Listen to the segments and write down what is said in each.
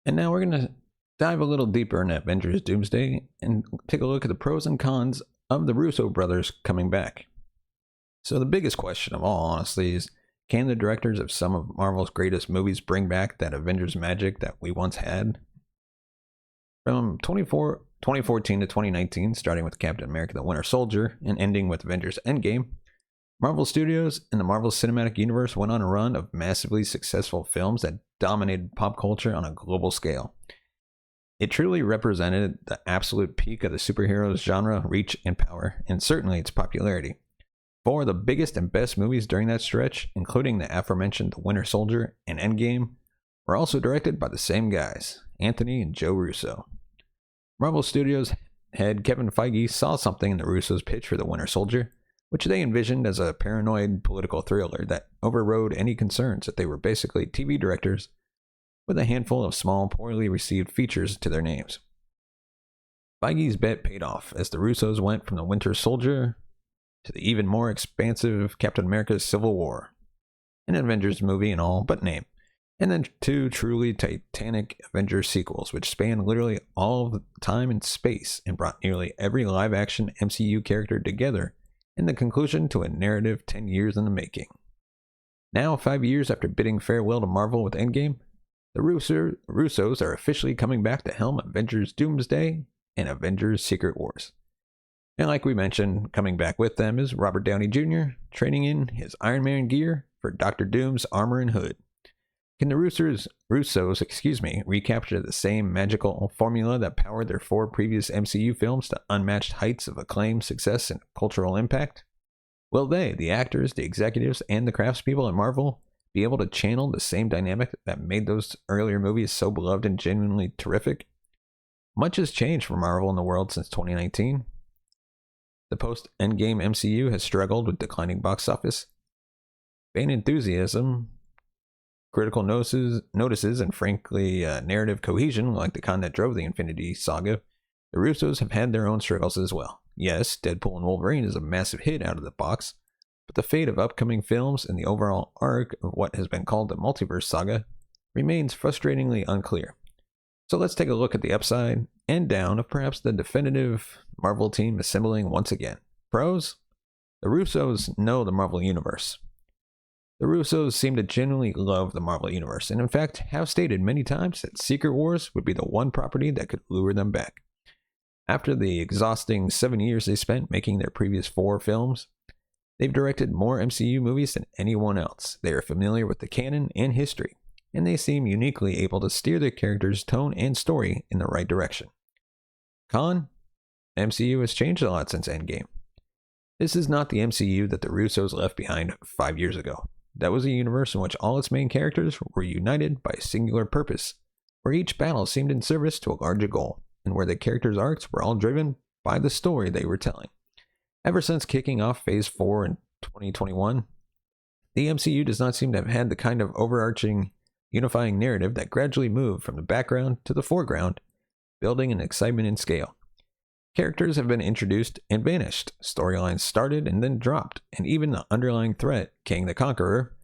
And now we're going to dive a little deeper into Avengers Doomsday and take a look at the pros and cons of the Russo brothers coming back. So the biggest question of all, honestly, is can the directors of some of Marvel's greatest movies bring back that Avengers magic that we once had? From 2014 to 2019, starting with Captain America the Winter Soldier and ending with Avengers Endgame, Marvel Studios and the Marvel Cinematic Universe went on a run of massively successful films that dominated pop culture on a global scale. It truly represented the absolute peak of the superheroes genre, reach, and power, and certainly its popularity. Four of the biggest and best movies during that stretch, including the aforementioned The Winter Soldier and Endgame, were also directed by the same guys, Anthony and Joe Russo. Marvel Studios head Kevin Feige saw something in the Russos' pitch for The Winter Soldier, which they envisioned as a paranoid political thriller that overrode any concerns that they were basically TV directors with a handful of small, poorly received features to their names. Feige's bet paid off as the Russos went from The Winter Soldier to the even more expansive Captain America Civil War, an Avengers movie in all but name, and then two truly titanic Avengers sequels which spanned literally all of the time and space and brought nearly every live-action MCU character together in the conclusion to a narrative 10 years in the making. Now, 5 years after bidding farewell to Marvel with Endgame, the Russos are officially coming back to helm Avengers Doomsday and Avengers Secret Wars. And like we mentioned, coming back with them is Robert Downey Jr., trading in his Iron Man gear for Dr. Doom's armor and hood. Can the Russos, recapture the same magical formula that powered their four previous MCU films to unmatched heights of acclaim, success, and cultural impact? Will they, the actors, the executives, and the craftspeople at Marvel, be able to channel the same dynamic that made those earlier movies so beloved and genuinely terrific? Much has changed for Marvel in the world since 2019. The post-Endgame MCU has struggled with declining box office, fan enthusiasm, critical notices, and frankly, narrative cohesion, like the kind that drove the Infinity Saga. The Russos have had their own struggles as well. Yes, Deadpool and Wolverine is a massive hit out of the box, but the fate of upcoming films and the overall arc of what has been called the multiverse saga remains frustratingly unclear. So let's take a look at the upside and down of perhaps the definitive Marvel team assembling once again. Pros? The Russos know the Marvel Universe. The Russos seem to genuinely love the Marvel Universe, and in fact have stated many times that Secret Wars would be the one property that could lure them back. After the exhausting 7 years they spent making their previous 4 films, they've directed more MCU movies than anyone else. They are familiar with the canon and history, and they seem uniquely able to steer their characters' tone and story in the right direction. Con? MCU has changed a lot since Endgame. This is not the MCU that the Russos left behind 5 years ago. That was a universe in which all its main characters were united by a singular purpose, where each battle seemed in service to a larger goal, and where the characters' arcs were all driven by the story they were telling. Ever since kicking off Phase 4 in 2021, the MCU does not seem to have had the kind of overarching, unifying narrative that gradually moved from the background to the foreground, building an excitement in scale. Characters have been introduced and vanished, storylines started and then dropped, and even the underlying threat, King the Conqueror,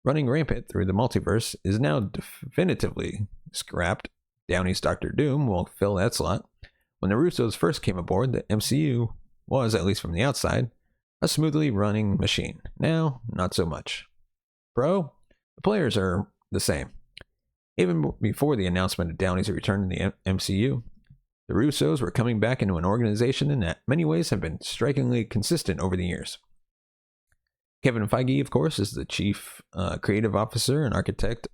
running rampant through the multiverse, is now definitively scrapped. Downey's Dr. Doom will fill that slot. When the Russos first came aboard, the MCU was, at least from the outside, a smoothly running machine. Now, not so much. Pro? The players are the same. Even before the announcement of Downey's return in the MCU, the Russos were coming back into an organization in that many ways have been strikingly consistent over the years. Kevin Feige, of course, is the chief creative officer and architect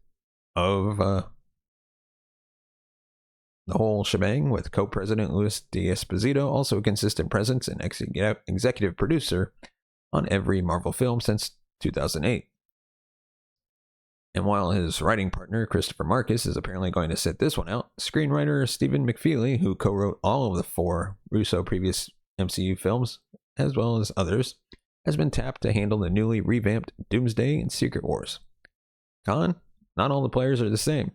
of the whole shebang, with co-president Luis D'Esposito also a consistent presence and executive producer on every Marvel film since 2008. And while his writing partner, Christopher Marcus, is apparently going to sit this one out, screenwriter Stephen McFeely, who co-wrote all of the 4 Russo previous MCU films, as well as others, has been tapped to handle the newly revamped Doomsday and Secret Wars. Con? Not all the players are the same.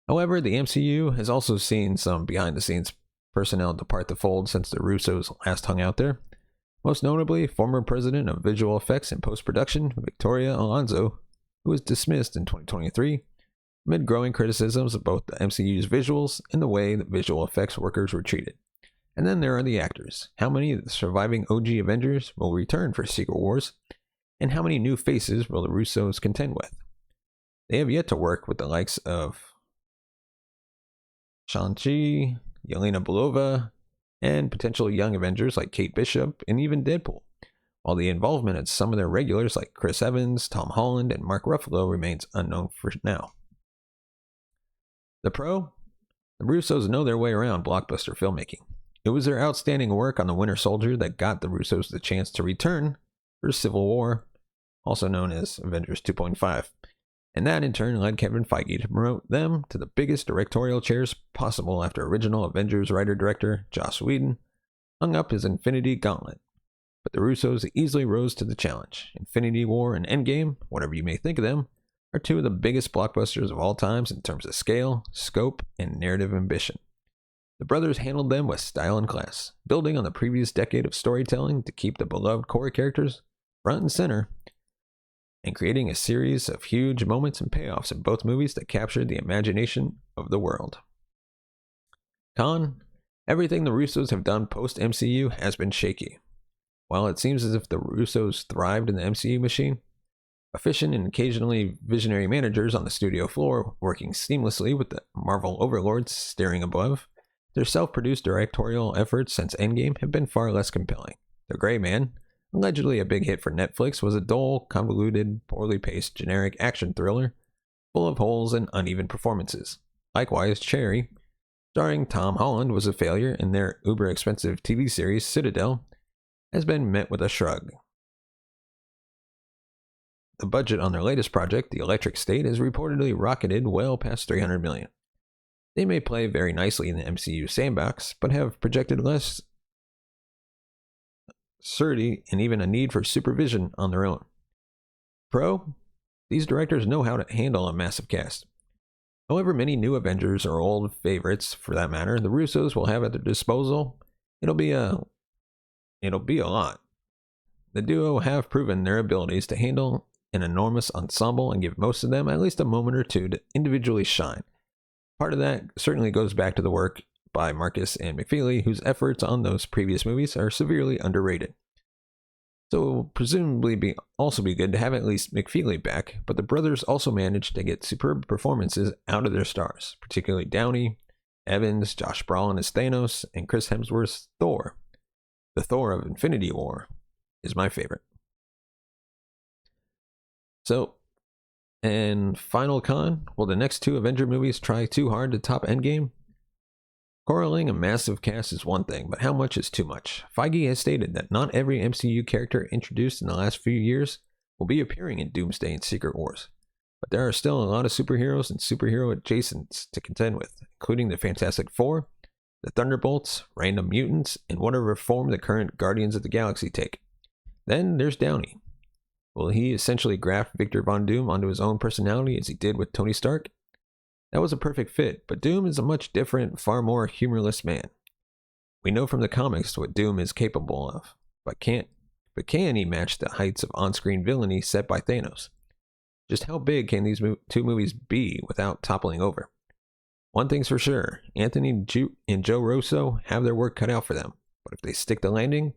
However, the MCU has also seen some behind-the-scenes personnel depart the fold since the Russos last hung out there. Most notably, former president of visual effects and post-production, Victoria Alonso, who was dismissed in 2023, amid growing criticisms of both the MCU's visuals and the way that visual effects workers were treated. And then there are the actors. How many of the surviving OG Avengers will return for Secret Wars? And how many new faces will the Russos contend with? They have yet to work with the likes of Shang-Chi, Yelena Belova, and potential young Avengers like Kate Bishop and even Deadpool, while the involvement of some of their regulars like Chris Evans, Tom Holland, and Mark Ruffalo remains unknown for now. The pro? The Russos know their way around blockbuster filmmaking. It was their outstanding work on The Winter Soldier that got the Russos the chance to return for Civil War, also known as Avengers 2.5. And that in turn led Kevin Feige to promote them to the biggest directorial chairs possible after original Avengers writer-director Joss Whedon hung up his Infinity Gauntlet. But the Russos easily rose to the challenge. Infinity War and Endgame, whatever you may think of them, are two of the biggest blockbusters of all times in terms of scale, scope, and narrative ambition. The brothers handled them with style and class, building on the previous decade of storytelling to keep the beloved core characters front and center, and creating a series of huge moments and payoffs in both movies that captured the imagination of the world. Con, everything the Russos have done post-MCU has been shaky. While it seems as if the Russos thrived in the MCU machine, efficient and occasionally visionary managers on the studio floor working seamlessly with the Marvel overlords steering above, their self-produced directorial efforts since Endgame have been far less compelling. The Gray Man, allegedly a big hit for Netflix, was a dull, convoluted, poorly paced, generic action thriller full of holes and uneven performances. Likewise, Cherry, starring Tom Holland, was a failure, and their uber-expensive TV series Citadel has been met with a shrug. The budget on their latest project, The Electric State, has reportedly rocketed well past $300 million. They may play very nicely in the MCU sandbox, but have projected less certainty and even a need for supervision on their own. Pro? These directors know how to handle a massive cast. However many new Avengers or old favorites, for that matter, the Russos will have at their disposal, it'll be a lot. The duo have proven their abilities to handle an enormous ensemble and give most of them at least a moment or two to individually shine. Part of that certainly goes back to the work by Marcus and McFeely, whose efforts on those previous movies are severely underrated. So it will presumably also be good to have at least McFeely back, but the brothers also managed to get superb performances out of their stars, particularly Downey, Evans, Josh Brolin as Thanos, and Chris Hemsworth's Thor. The Thor of Infinity War is my favorite. So, and final con, will the next two Avenger movies try too hard to top Endgame? Corralling a massive cast is one thing, but how much is too much? Feige has stated that not every MCU character introduced in the last few years will be appearing in Doomsday and Secret Wars, but there are still a lot of superheroes and superhero adjacents to contend with, including the Fantastic Four, the Thunderbolts, random mutants, and whatever form the current Guardians of the Galaxy take. Then there's Downey. Will he essentially graft Victor Von Doom onto his own personality as he did with Tony Stark? That was a perfect fit, but Doom is a much different, far more humorless man. We know from the comics what Doom is capable of, but can he match the heights of on-screen villainy set by Thanos? Just how big can these two movies be without toppling over? One thing's for sure, Anthony and Joe Russo have their work cut out for them, but if they stick the landing,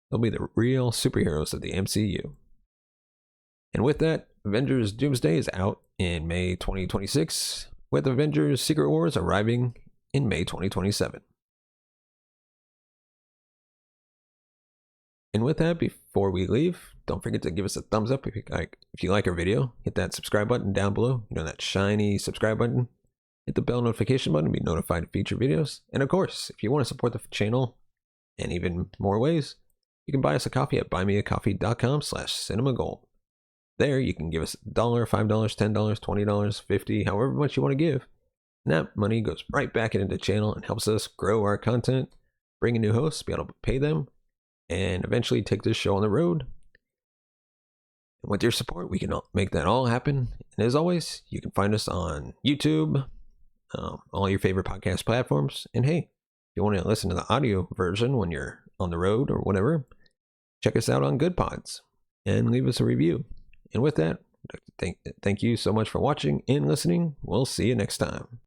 they'll be the real superheroes of the MCU. And with that, Avengers Doomsday is out in May 2026, with Avengers Secret Wars arriving in May 2027. And with that, before we leave, don't forget to give us a thumbs up if you like our video. Hit that subscribe button down below, that shiny subscribe button. Hit the bell notification button to be notified of future videos. And of course, if you want to support the channel in even more ways, you can buy us a coffee at buymeacoffee.com/cinemagold. There, you can give us $1, $5, $10, $20, $50, however much you want to give. And that money goes right back into the channel and helps us grow our content, bring in new hosts, be able to pay them, and eventually take this show on the road. And with your support, we can make that all happen. And as always, you can find us on YouTube, all your favorite podcast platforms. And hey, if you want to listen to the audio version when you're on the road or whatever, check us out on Good Pods and leave us a review. And with that, Thank you so much for watching and listening. We'll see you next time.